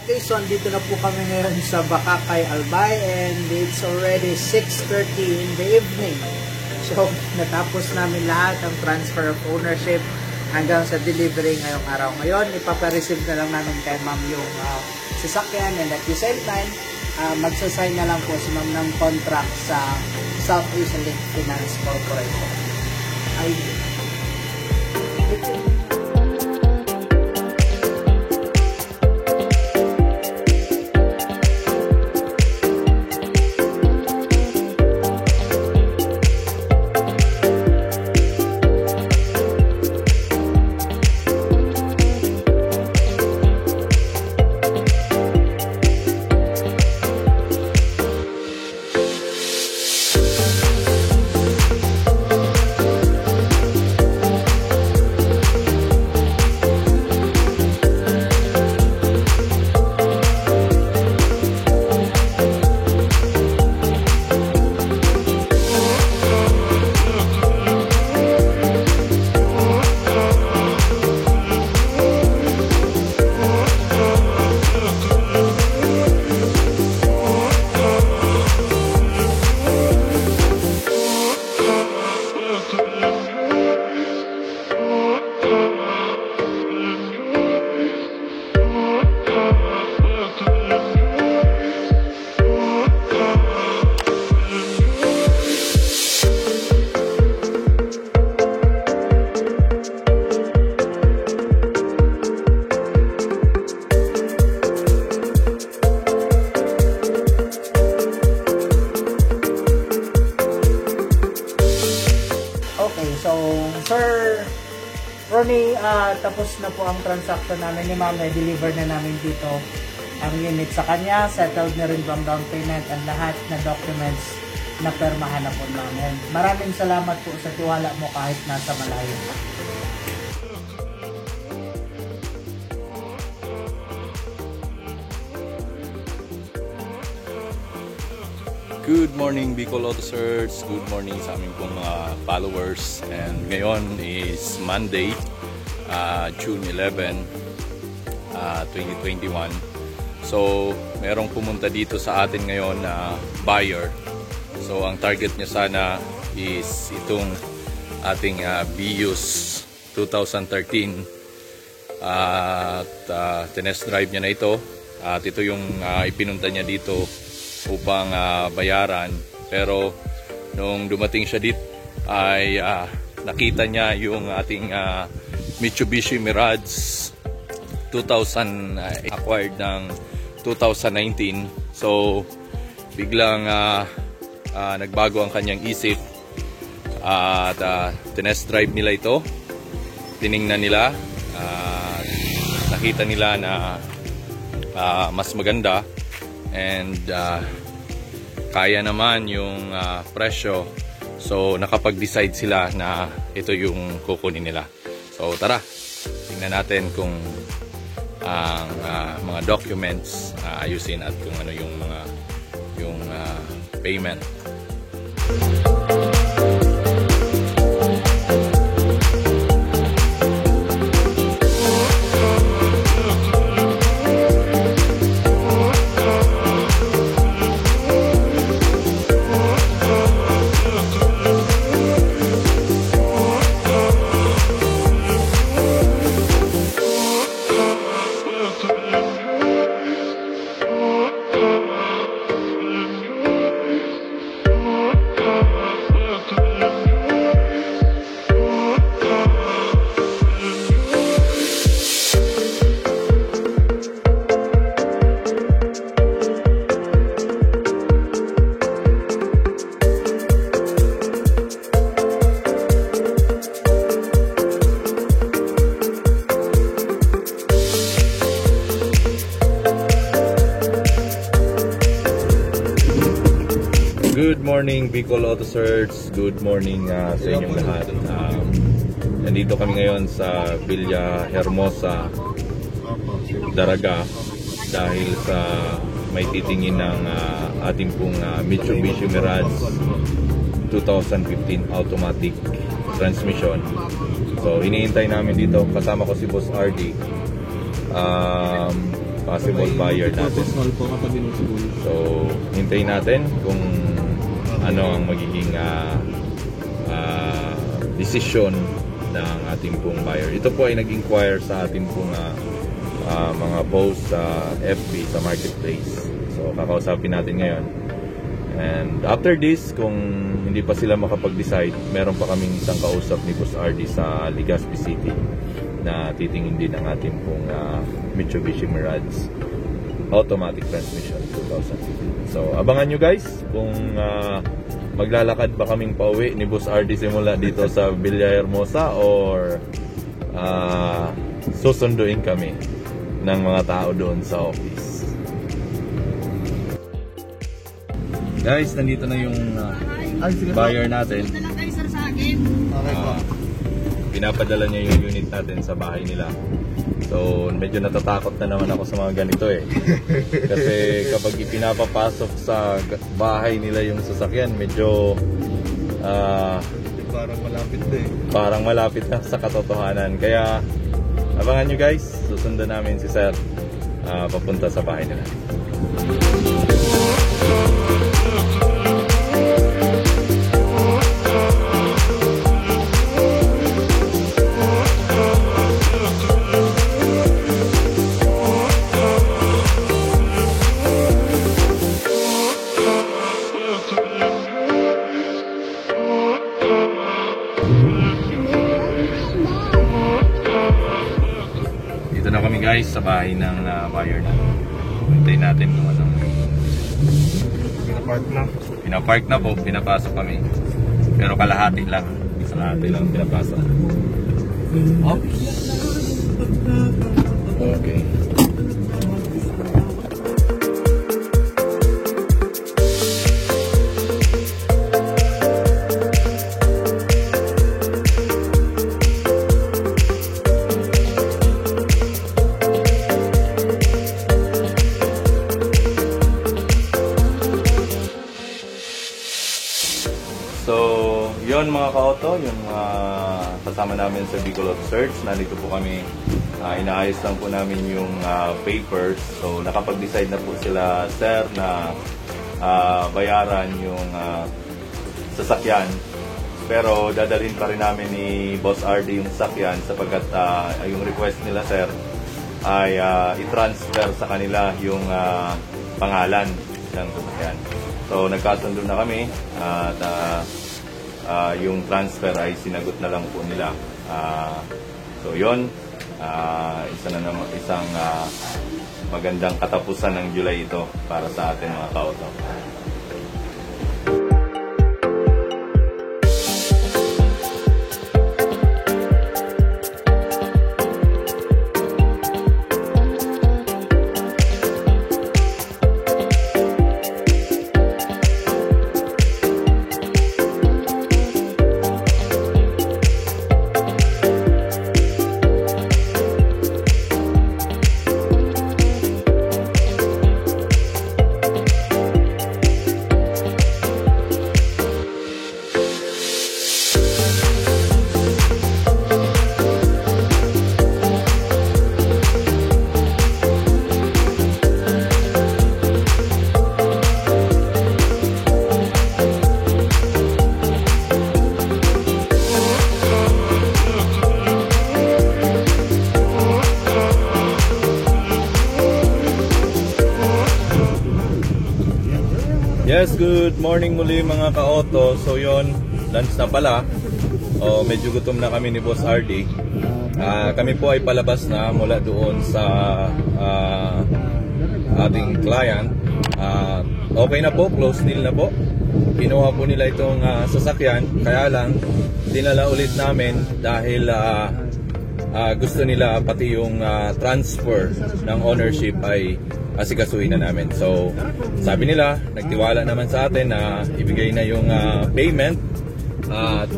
Okay, so andito na po kami ngayon sa Bakakay, Albay, and it's already 6:30 in the evening. So, natapos namin lahat ang transfer of ownership hanggang sa delivery ngayong araw. Ngayon, ipapareceive na lang namin kay ma'am yung sasakyan, and at the same time, magsasign na lang po si ma'am ng contract sa Southeast Link Finance Corporation. So, Sir Ronnie, tapos na po ang transaction namin ni ma'am. Deliver na namin dito ang unit sa kanya. Settled na rin ang down payment and lahat na documents na permahan na po namin. Maraming salamat po sa tiwala mo kahit nasa malayo. Good morning Bicol Auto Search, good morning sa aming pong mga followers. And ngayon is Monday, June 11, 2021. So merong pumunta dito sa atin ngayon na buyer. So ang target niya sana is itong ating Vios 2013 at tinest drive niya na ito. At ito yung ipinunta niya dito upang bayaran, pero nung dumating siya dito ay nakita niya yung ating Mitsubishi Mirage 2000 acquired ng 2019. So biglang nagbago ang kanyang isip at tinest drive nila ito, tiningnan nila, nakita nila na mas maganda and kaya naman yung presyo. So nakapag-decide sila na ito yung kukunin nila. So tara, tingnan natin kung ang mga documents ayusin at kung ano yung mga payment. Good morning Bicol Auto Search, good morning sa inyong lahat. Nandito kami ngayon sa Villa Hermosa, Daraga, dahil sa may titingin ng ating pong Mitsubishi Mirage 2015 automatic transmission. So iniintay namin dito, kasama ko si Boss RD. possible buyer natin. So, hintayin natin kung ano ang magiging decision ng ating pong buyer. Ito po ay nag-inquire sa ating pong mga post sa FB, sa marketplace. So, kakausapin natin ngayon. And after this, kung hindi pa sila makapag-decide, meron pa kaming isang kausap ni Boss RD sa Legazpi City na titingin din ang ating pong Mitsubishi Mirage automatic transmission 2015. So, abangan nyo guys kung maglalakad ba kaming pauwi ni Boss RD simula dito sa Villahermosa or susunduin kami ng mga tao doon sa office. Guys, nandito na yung buyer natin. Okay po. Pinapadala niya yung unit natin sa bahay nila. So, medyo natatakot na naman ako sa mga ganito eh. Kasi kapag ipinapapasok sa bahay nila yung sasakyan, medyo parang malapit na eh. Parang malapit na sa katotohanan. Kaya abangan nyo guys, susundan namin si Sir papunta sa bahay nila. Dito na kami guys sa bahay ng buyer na. Hintayin natin kung anong pinapark na po, pinapasok kami. Pero kalahati lang. Kalahati lang pinapasok. Oops. Okay. So, yun mga ka-auto, yung kasama namin sa Bicol Auto Search. Nandito po kami, inaayos lang po namin yung papers. So, nakapag-decide na po sila, sir, na bayaran yung sasakyan. Pero dadalhin pa rin namin ni Boss RD yung sasakyan sapagkat yung request nila, sir, ay i-transfer sa kanila yung pangalan ng sasakyan. So, nagkasundo na kami at yung transfer ay sinagot na lang po nila. So, yun. Isang magandang katapusan ng July ito para sa atin mga ka-auto. Yes, good morning muli mga ka-auto. So yon, lunch na pala. Medyo gutom na kami ni Boss RD. Kami po ay palabas na mula doon sa ating client. Okay na po, close deal na po. Kinuha po nila itong sasakyan. Kaya lang, dinala ulit namin dahil gusto nila pati yung transfer ng ownership ay asikasuhin na namin. So, sabi nila, nagtiwala naman sa atin na ibigay na yung payment at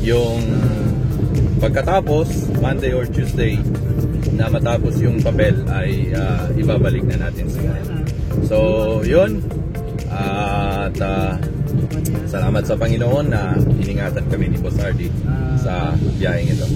yung pagkatapos, Monday or Tuesday na matapos yung papel ay ibabalik na natin sa kanila. So, yun. At salamat sa Panginoon na iningatan kami ni Boss RD sa biyaheng ito.